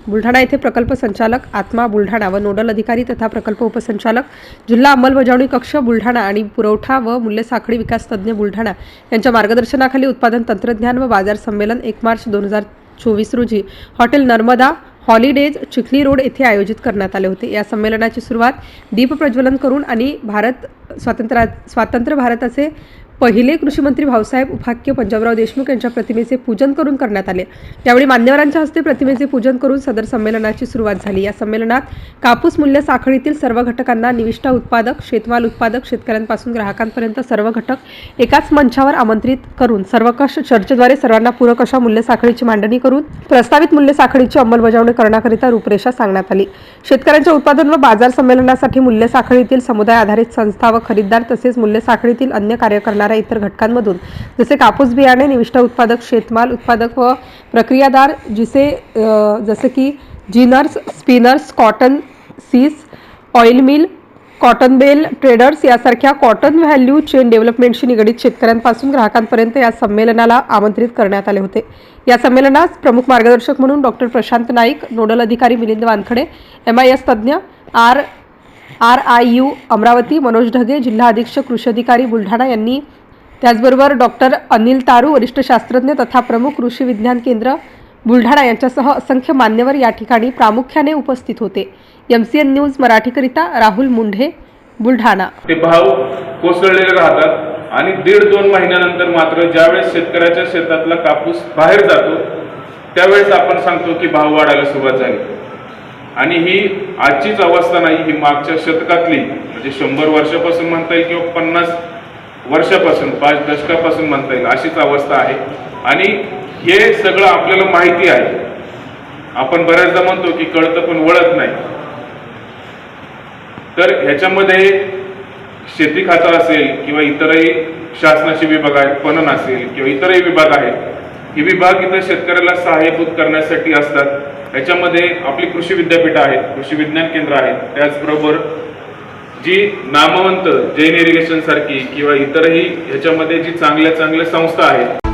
बुलढाणा येथे प्रकल्प संचालक आत्मा बुलढाणा व नोडल अधिकारी तथा प्रकल्प उपसंचालक जिल्हा अंमलबजावणी कक्ष बुलढाणा आणि पुरवठा व मूल्य साखळी विकास तज्ञ बुलढाणा यांच्या मार्गदर्शनाखाली उत्पादन तंत्रज्ञान व बाजार संमेलन 1 मार्च 2024 रोजी hotel Narmada holidays Chikhli road येथे आयोजित करण्यात आले होते। या संमेलनाची सुरुवात दीप प्रज्वलन करून आणि स्वातंत्र्य भारताचे पहिले कृषी मंत्री भाऊसाहेब उपाख्य पंजाबराव देशमुख यांच्या प्रतिमेचे पूजन करून करण्यात आले। त्यावेळी मान्यवरांच्या हस्ते प्रतिमेचे पूजन करून सदर संमेलनाची सुरुवात झाली। या संमेलनात कापूस मूल्य साखळीतील सर्व घटकांना निविष्ठा उत्पादक, शेतमाल उत्पादक, शेतकऱ्यांपासून ग्राहकांपर्यंत सर्व घटक एकाच मंचावर आमंत्रित करून सर्वकष चर्चेद्वारे सर्वांना पूरक अशा मूल्य साखळीची मांडणी करून प्रस्तावित मूल्य साखळीची अंमलबजावणी करण्याकरिता रूपरेषा सांगण्यात आली। शेतकऱ्यांच्या उत्पादन व बाजार संमेलनासाठी मूल्य साखळीतील समुदाय आधारित संस्था व खरीददार तसेच मूल्य साखळीतील अन्य कार्य करणाऱ्या इतर घटकांमधून जसे कापूस बियाणे, निविष्ठा उत्पादक, शेतमाल उत्पादक व प्रक्रियादार जसे की जिनर्स, स्पिनर्स, कॉटन सीस, oil mill, cotton bale traders यासारख्या कॉटन व्हॅल्यू चेन डेव्हलपमेंटशी निगडित शेतकऱ्यांपासून ग्राहकांपर्यंत या संमेलनाला आमंत्रित करण्यात आले होते। या संमेलनास प्रमुख मार्गदर्शक म्हणून डॉक्टर प्रशांत नाईक, नोडल अधिकारी मिलिंद वानखडे, MIS तज्ञ RIU अमरावती मनोज ढगे, जिल्हा अधीक्षक कृषी अधिकारी बुलढाणा यांनी, त्याचबरोबर डॉक्टर अनिल तारू, वरिष्ठ शास्त्रज्ञ तथा प्रमुख कृषी विज्ञान केंद्र बुलढाणा यांच्यासह असंख्य मान्यवर या ठिकाणी प्रामुख्याने उपस्थित होते। MCN न्यूज मराठीकरिता राहुल मुंढे, बुलढाणा। ते भाव कोसळलेले राहतात आणि 1.5-2 महिन्यानंतर मात्र ज्यावेळेस शेतकऱ्याच्या शेतातला कापूस बाहेर जातो त्यावेळेस आपण सांगतो की भाव वाढायला सुरुवात झाली। आणि ही आजचीच अवस्था नाही, ही मागच्या शतकातली म्हणजे 100 वर्षापासून म्हणता येईल किंवा 50 वर्षापासून 5 दशकापासून म्हणता येईल अशीच अवस्था आहे। आणि हे सगळं आपल्याला माहिती आहे। आपण बऱ्याचदा म्हणतो की कळतं पण वळत नाही। तर ह्याच्यामध्ये शेती खातं असेल किंवा इतरही शासनाचे विभाग आहेत, पणन असेल किंवा इतरही विभाग आहेत, हे विभाग इथं शेतकऱ्याला सहाय्यभूत करण्यासाठी असतात। याच्यामध्ये आपली कृषी विद्यापीठ आहेत, कृषी विज्ञान केंद्र आहेत, त्याचबरोबर जी नामवंत जैन इरिगेशन सारखी किंवा इतरही ह्याच्यामध्ये जी चांगल्या संस्था आहेत